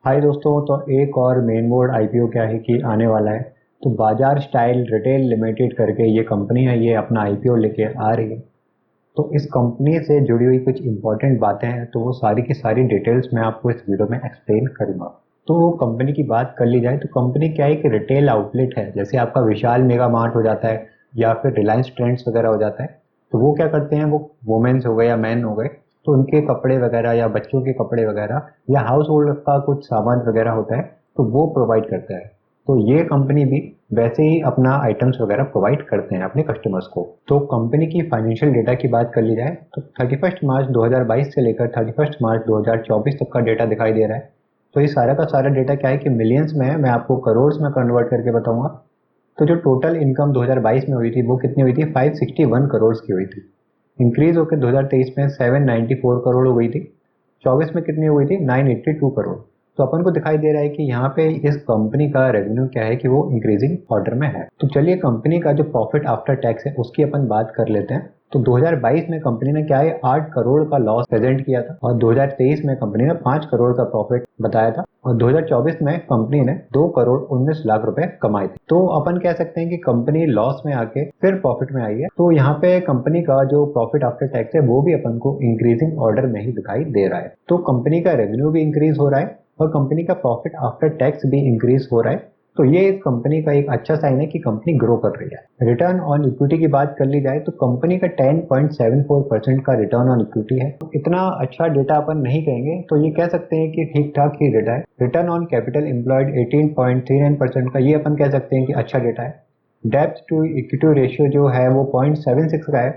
हाय दोस्तों, तो एक और मेन बोर्ड आईपीओ क्या है कि आने वाला है। तो बाजार स्टाइल रिटेल लिमिटेड करके ये कंपनी है, ये अपना आईपीओ लेके आ रही है। तो इस कंपनी से जुड़ी हुई कुछ इंपॉर्टेंट बातें हैं, तो वो सारी की सारी डिटेल्स मैं आपको इस वीडियो में एक्सप्लेन करूंगा। तो कंपनी की बात कर ली जाए तो कंपनी क्या है कि रिटेल आउटलेट है, जैसे आपका विशाल मेगा मार्ट हो जाता है या फिर रिलायंस ट्रेंड्स वगैरह हो जाता है। तो वो क्या करते हैं, वो वुमेन्स हो गए या मैन हो गए, तो उनके कपड़े वगैरह या बच्चों के कपड़े वगैरह या हाउस होल्ड का कुछ सामान वगैरह होता है, तो वो प्रोवाइड करता है। तो ये कंपनी भी वैसे ही अपना आइटम्स वगैरह प्रोवाइड करते हैं अपने कस्टमर्स को। तो कंपनी की फाइनेंशियल डेटा की बात कर ली जाए तो 31 मार्च 2022 से लेकर 31 मार्च 2024 तक का डेटा दिखाई दे रहा है। तो ये सारा का सारा डेटा क्या है कि मिलियंस में है, मैं आपको करोड़ में कन्वर्ट करके बताऊंगा। तो जो टोटल इनकम 2022 में हुई थी वो कितनी हुई थी, 561 करोड़ की हुई थी। इंक्रीज होकर 2023 में 794 करोड़ हो गई थी। 24 में कितनी हुई थी, 982 करोड़। तो अपन को दिखाई दे रहा है कि यहाँ पे इस कंपनी का रेवेन्यू क्या है कि वो इंक्रीजिंग ऑर्डर में है। तो चलिए कंपनी का जो प्रॉफिट आफ्टर टैक्स है उसकी अपन बात कर लेते हैं। तो 2022 में कंपनी ने क्या है 8 करोड़ का लॉस प्रेजेंट किया था, और 2023 में कंपनी ने 5 करोड़ का प्रॉफिट बताया था, और 2024 में कंपनी ने 2 करोड़ 19 लाख रुपए कमाए थे। तो अपन कह सकते हैं कि कंपनी लॉस में आके फिर प्रॉफिट में आई है। तो यहाँ पे कंपनी का जो प्रॉफिट आफ्टर टैक्स है वो भी अपन को इंक्रीजिंग ऑर्डर में ही दिखाई दे रहा है। तो कंपनी का रेवेन्यू भी इंक्रीज हो रहा है और कंपनी का प्रॉफिट आफ्टर टैक्स भी इंक्रीज हो रहा है। तो ये इस कंपनी का एक अच्छा साइन है कि कंपनी ग्रो कर रही है। रिटर्न ऑन इक्विटी की बात कर ली जाए तो कंपनी का 10.74% का रिटर्न ऑन इक्विटी है। इतना अच्छा डेटा अपन नहीं कहेंगे, तो ये कह सकते हैं कि ठीक ठाक ही डेटा है। रिटर्न ऑन कैपिटल एम्प्लॉयड 18.39% का, ये अपन कह सकते हैं कि अच्छा डेटा है। डेब्ट टू इक्विटी रेशियो जो है वो 0.76 का है।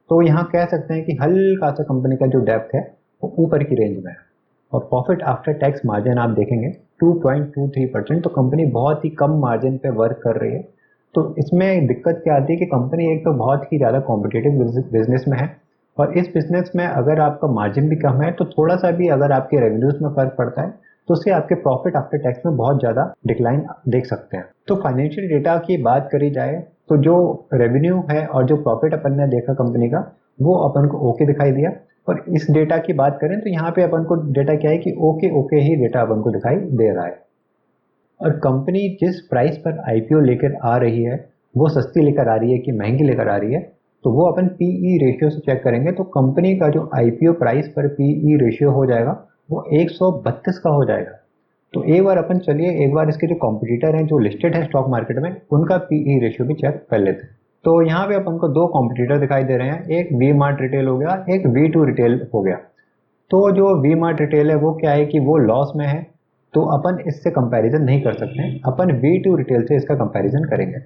तो यहाँ कह सकते हैं कि हल्का सा कंपनी का जो डेप्थ है वो ऊपर की रेंज में है। और प्रॉफिट आफ्टर टैक्स मार्जिन आप देखेंगे 2.23%, तो कंपनी बहुत ही कम मार्जिन पे वर्क कर रही है। तो इसमें दिक्कत क्या आती है कि कंपनी एक तो बहुत ही ज़्यादा कॉम्पिटिटिव बिजनेस में है, और इस बिजनेस में अगर आपका मार्जिन भी कम है तो थोड़ा सा भी अगर आपके रेवेन्यूज में फर्क पड़ता है तो उससे आपके प्रॉफिट आफ्टर टैक्स में बहुत ज़्यादा डिक्लाइन देख सकते हैं। तो फाइनेंशियल डेटा की बात करी जाए तो जो रेवेन्यू है और जो प्रॉफिट अपन ने देखा कंपनी का, वो अपन को ओके दिखाई दिया। और इस डेटा की बात करें तो यहाँ पे अपन को डेटा क्या है कि ओके ओके ही डेटा अपन को दिखाई दे रहा है। और कंपनी जिस प्राइस पर आईपीओ लेकर आ रही है वो सस्ती लेकर आ रही है कि महंगी लेकर आ रही है, तो वो अपन पीई रेशियो से चेक करेंगे। तो कंपनी का जो आईपीओ प्राइस पर पीई रेशियो हो जाएगा वो 132 का हो जाएगा। तो एक बार अपन चलिए एक बार इसके जो कॉम्पिटिटर हैं जो लिस्टेड है स्टॉक मार्केट में, उनका पीई रेशियो भी चेक कर लेते हैं। तो यहाँ पे अपन को दो कॉम्पिटिटर दिखाई दे रहे हैं, एक वी मार्ट रिटेल हो गया, एक वी टू रिटेल हो गया। तो जो वी मार्ट रिटेल है वो क्या है कि वो लॉस में है, तो अपन इससे कंपैरिजन नहीं कर सकते हैं, अपन वी टू रिटेल से इसका कंपैरिजन करेंगे।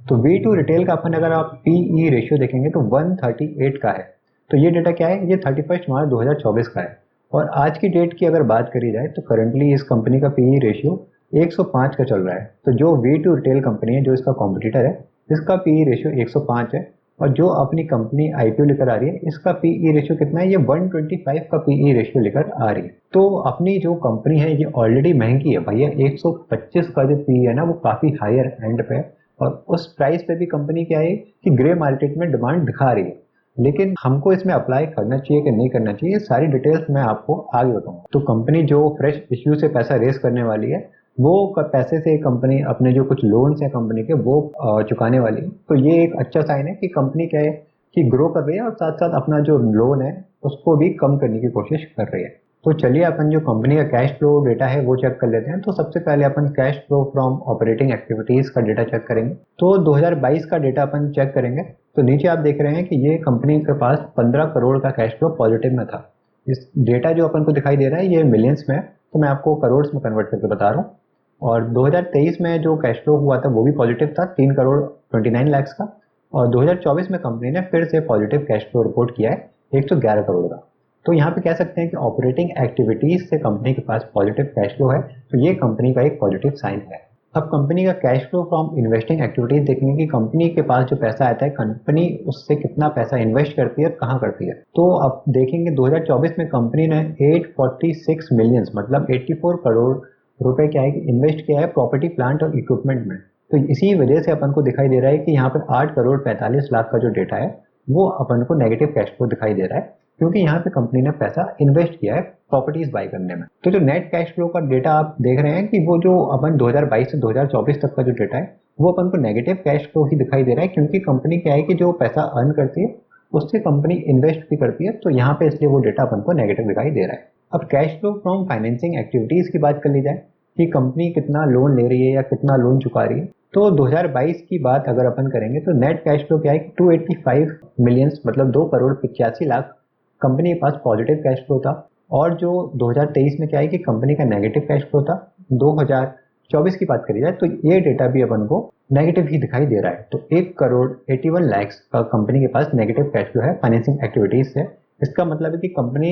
तो वी टू रिटेल का अपन अगर आप पीई रेशियो देखेंगे तो 138 का है। तो ये डेटा क्या है, ये 31 मार्च 2024 का है। और आज की डेट की अगर बात करी जाए तो करंटली इस कंपनी का पीई रेशियो 105 का चल रहा है। तो जो वी टू रिटेल कंपनी है जो इसका कॉम्पिटिटर है, इसका पीई रेशियो 105 है। और जो अपनी कंपनी आईपीओ लेकर आ रही है इसका पीई रेशियो कितना है, ये 125 का पीई रेशियो लेकर आ रही है। तो अपनी जो कंपनी है ये ऑलरेडी महंगी है भैया, 125 का जो पीई है ना वो काफी हायर एंड पे है। और उस प्राइस पे भी कंपनी क्या है कि ग्रे मार्केट में डिमांड दिखा रही है। लेकिन हमको इसमें अप्लाई करना चाहिए कि नहीं करना चाहिए, सारी डिटेल्स मैं आपको आगे बताऊंगा। तो कंपनी जो फ्रेश इश्यू से पैसा रेस करने वाली है, वो पैसे से कंपनी अपने जो कुछ लोन्स हैं कंपनी के वो चुकाने वाली है। तो ये एक अच्छा साइन है कि कंपनी क्या है कि ग्रो कर रही है और साथ साथ अपना जो लोन है उसको भी कम करने की कोशिश कर रही है। तो चलिए अपन जो कंपनी का कैश फ्लो डेटा है वो चेक कर लेते हैं। तो सबसे पहले अपन cash flow from operating activities का डेटा चेक करेंगे। तो 2022 का डेटा अपन चेक करेंगे। तो नीचे आप देख रहे हैं कि ये कंपनी के पास 15 करोड़ का कैश फ्लो पॉजिटिव में था। इस डेटा जो अपन को दिखाई दे रहा है ये मिलियंस में है, तो मैं आपको करोड़ में कन्वर्ट करके बता रहा हूँ। और 2023 में जो कैश फ्लो हुआ था वो भी पॉजिटिव था, 3 करोड़ 29 लाख का। और 2024 में कंपनी ने फिर से पॉजिटिव कैश फ्लो रिपोर्ट किया है 111 करोड़ का। तो यहाँ पे कह सकते हैं कि ऑपरेटिंग एक्टिविटीज से कंपनी के पास पॉजिटिव कैश फ्लो है, तो ये कंपनी का एक पॉजिटिव साइन है। अब कंपनी का cash flow from investing activities देखेंगे कि कंपनी के पास जो पैसा आता है कंपनी उससे कितना पैसा इन्वेस्ट करती है, कहाँ करती है। तो अब देखेंगे 2024 में कंपनी ने 846 मिलियंस मतलब 84 करोड़ रुपए क्या है कि इन्वेस्ट किया है प्रॉपर्टी प्लांट और इक्विपमेंट में। तो इसी वजह से अपन को दिखाई दे रहा है कि यहाँ पर 8 करोड़ 45 लाख का जो डेटा है वो अपन को नेगेटिव कैश फ्लो दिखाई दे रहा है। क्योंकि यहाँ पे कंपनी ने पैसा इन्वेस्ट किया है प्रॉपर्टीज बाय करने में। तो जो नेट कैश फ्लो का डेटा आप देख रहे हैं कि वो जो अपन 2022 से 2024 तक का जो डेटा है वो अपन को नेगेटिव कैश फ्लो ही दिखाई दे रहा है, क्योंकि कंपनी क्या है कि जो पैसा अर्न करती है उससे कंपनी इन्वेस्ट भी करती है, तो यहाँ पे इसलिए वो डेटा अपन को नेगेटिव दिखाई दे रहा है। अब cash flow from financing activities की बात कर ली जाए कि कंपनी कितना लोन ले रही है या कितना लोन चुका रही है, तो 2022 की बात अगर अपन करेंगे तो नेट कैश फ्लो क्या है कि 285 मिलियंस मतलब 2,85,00,000 कंपनी के पास पॉजिटिव कैश फ्लो था। और जो 2023 में क्या है कि कंपनी का नेगेटिव कैश फ्लो था। 2024 की बात करी जाए तो ये डेटा भी अपन को नेगेटिव ही दिखाई दे रहा है। तो 1,81,00,000 का कंपनी के पास नेगेटिव कैश फ्लो है फाइनेंसिंग एक्टिविटीज से। इसका मतलब है कि कंपनी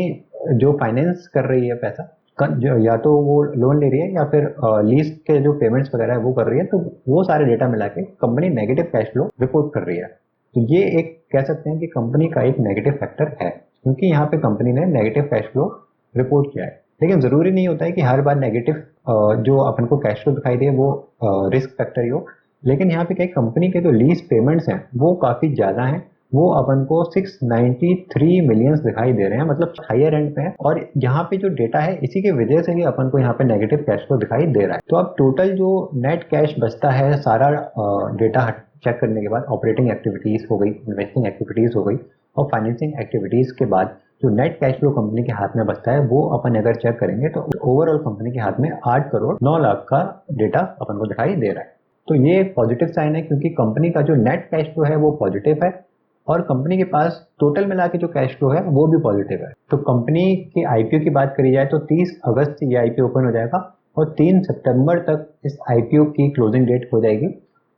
जो फाइनेंस कर रही है पैसा, या तो वो लोन ले रही है या फिर लीज के जो पेमेंट्स वगैरह है वो कर रही है, तो वो सारे डेटा मिला के company negative cash flow report कर रही है। तो ये एक कह सकते हैं कि कंपनी का एक नेगेटिव फैक्टर है, क्योंकि यहाँ पे कंपनी ने नेगेटिव कैश फ्लो रिपोर्ट किया है। लेकिन जरूरी नहीं होता है कि हर बार नेगेटिव जो अपन को कैश फ्लो दिखाई दे वो रिस्क फैक्टर ही हो। लेकिन यहाँ पे क्या कंपनी के जो लीज पेमेंट्स हैं वो काफी ज्यादा हैं, वो अपन को 693 मिलियंस दिखाई दे रहे हैं, मतलब हायर एंड पे है। और यहाँ पे जो डेटा है इसी की वजह से ही अपन को यहाँ पे नेगेटिव कैश फ्लो दिखाई दे रहा है। तो अब टोटल जो नेट कैश बचता है सारा डेटा चेक करने के बाद, ऑपरेटिंग एक्टिविटीज हो गई, इन्वेस्टिंग एक्टिविटीज हो गई और फाइनेंसिंग एक्टिविटीज के बाद जो नेट कैश फ्लो कंपनी के हाथ में बचता है वो अपन अगर चेक करेंगे तो ओवरऑल कंपनी के हाथ में 8,09,00,000 का डेटा अपन को दिखाई दे रहा है। तो ये एक पॉजिटिव साइन है, क्योंकि कंपनी का जो नेट कैश फ्लो है वो पॉजिटिव है और कंपनी के पास टोटल मिला के जो कैश फ्लो है वो भी पॉजिटिव है। तो कंपनी के आईपीओ की बात करी जाए तो 30 अगस्त से ये आईपीओ ओपन हो जाएगा और 3 सितंबर तक इस आईपीओ की क्लोजिंग डेट हो जाएगी।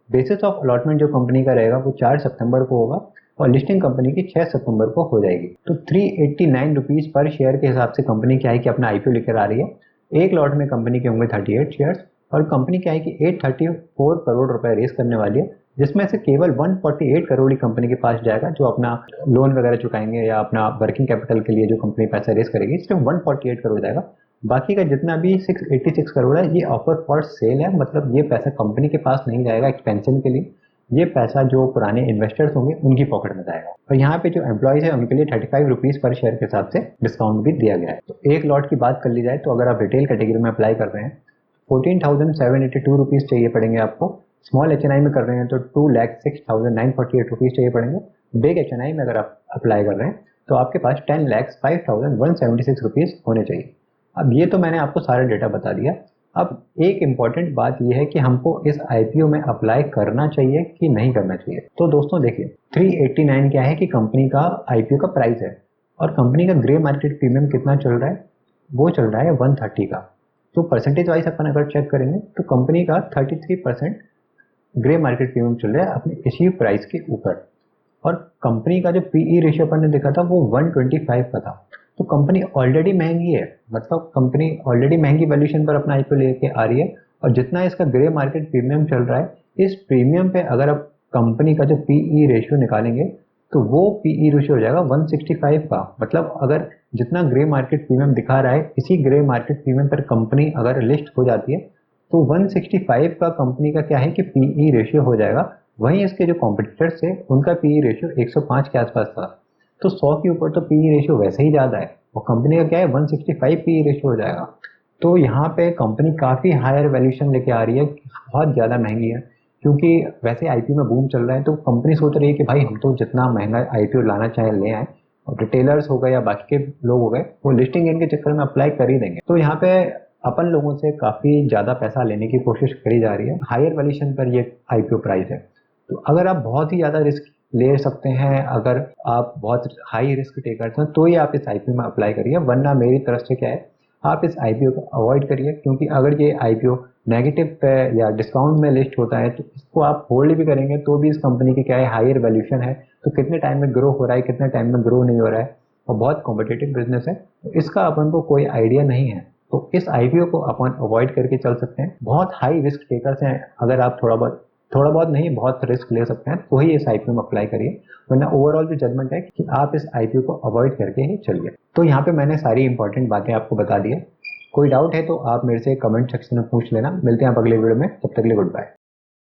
बेसिस ऑफ अलॉटमेंट जो कंपनी का रहेगा वो 4 सितंबर को होगा और लिस्टिंग कंपनी की 6 सितंबर को हो जाएगी। तो 389 रुपीज पर शेयर के हिसाब से कंपनी क्या है कि अपना आईपीओ लेकर आ रही है। एक लॉट में कंपनी के होंगे 38 शेयर्स और कंपनी क्या है कि 834 करोड़ रुपए रेस करने वाली है, जिसमें से केवल 148 करोड़ ही कंपनी के पास जाएगा जो अपना लोन वगैरह चुकाएंगे या अपना वर्किंग कैपिटल के लिए जो कंपनी पैसा रेस करेगी, सिर्फ 148 करोड़ जाएगा। बाकी का जितना भी 686 करोड़ है ये ऑफर फॉर सेल है, मतलब ये पैसा कंपनी के पास नहीं जाएगा एक्सपेंशन के लिए, ये पैसा जो पुराने इन्वेस्टर्स होंगे उनकी पॉकेट में जाएगा। और यहाँ पे जो एम्प्लॉयज है उनके लिए 35 रुपीज पर शेयर के हिसाब से डिस्काउंट भी दिया गया है। तो एक लॉट की बात कर ली जाए तो अगर आप रिटेल कैटेगरी में अप्लाई कर रहे हैं 14,782 रुपीज चाहिए पड़ेंगे आपको। स्मॉल एचएनआई में कर रहे हैं तो 2,06,948 रुपीज चाहिए पड़ेंगे। बिग एचएनआई में अगर आप अप्लाई कर रहे हैं तो आपके पास 10,05,176 रुपीज होने चाहिए। अब ये तो मैंने आपको सारा डेटा बता दिया। अब एक इम्पॉर्टेंट बात यह है कि हमको इस आईपीओ में अप्लाई करना चाहिए कि नहीं करना चाहिए। तो दोस्तों देखिए 389 क्या है कि कंपनी का आईपीओ का प्राइस है और कंपनी का ग्रे मार्केट प्रीमियम कितना चल रहा है, वो चल रहा है 130 का। तो परसेंटेज वाइज अपन अगर चेक करेंगे तो कंपनी का 33% ग्रे मार्केट प्रीमियम चल रहा है अपने इश्यू प्राइस के ऊपर और कंपनी का जो पीई रेशियो अपन ने देखा था वो 125 का था। तो कंपनी ऑलरेडी महंगी है, मतलब कंपनी ऑलरेडी महंगी वैल्यूएशन पर अपना आईपीओ लेके आ रही है और जितना इसका ग्रे मार्केट प्रीमियम चल रहा है, इस प्रीमियम पे अगर आप कंपनी का जो पीई रेशियो निकालेंगे तो वो पीई रेशियो हो जाएगा 165 का। मतलब अगर जितना ग्रे मार्केट प्रीमियम दिखा रहा है इसी ग्रे मार्केट प्रीमियम पर कंपनी अगर लिस्ट हो जाती है तो 165 का कंपनी का क्या है कि पीई रेशियो हो जाएगा। वहीं इसके जो कॉम्पिटिटर्स थे उनका पीई रेशियो 105 के आसपास था। तो 100 के ऊपर तो पीई रेशियो वैसे ही ज़्यादा है और कंपनी का क्या है 165 पीई रेशियो हो जाएगा। तो यहाँ पे कंपनी काफ़ी हायर वैल्यूएशन लेके आ रही है, बहुत ज़्यादा महंगी है, क्योंकि वैसे आईपीओ में बूम चल रहा है। तो कंपनी सोच रही है कि भाई हम तो जितना महंगा आईपीओ लाना चाहे ले आए और रिटेलर्स हो गए या बाकी के लोग हो गए वो लिस्टिंग गेन के चक्कर में अप्लाई कर ही देंगे। तो यहाँ पे अपन लोगों से काफ़ी ज़्यादा पैसा लेने की कोशिश करी जा रही है, हायर वैल्यूएशन पर ये आईपीओ प्राइस है। तो अगर आप बहुत ही ज़्यादा रिस्क ले सकते हैं, अगर आप बहुत हाई रिस्क टेकर्स हैं तो ही आप इस आईपीओ में अप्लाई करिए, वरना मेरी तरफ से क्या है आप इस आईपीओ को अवॉइड करिए। क्योंकि अगर ये आईपीओ नेगेटिव पे या डिस्काउंट में लिस्ट होता है तो इसको आप होल्ड भी करेंगे तो भी इस कंपनी की क्या है हायर वैल्यूएशन है, तो कितने टाइम में ग्रो हो रहा है कितने टाइम में ग्रो नहीं हो रहा है और बहुत कॉम्पिटिटिव बिजनेस है, तो इसका अपन को कोई आइडिया नहीं है। तो इस आईपीओ को अपन अवॉइड करके चल सकते हैं। बहुत हाई रिस्क टेकर्स हैं, अगर आप थोड़ा बहुत नहीं बहुत रिस्क ले सकते हैं तो ही इस आईपीओ में अप्लाई करिए, वरना ओवरऑल जो जजमेंट है कि आप इस आईपीओ को अवॉइड करके ही चलिए। तो यहाँ पे मैंने सारी इंपॉर्टेंट बातें आपको बता दी है। कोई डाउट है तो आप मेरे से कमेंट सेक्शन में पूछ लेना। मिलते हैं आप अगले वीडियो में, तब तक के लिए गुड बाय।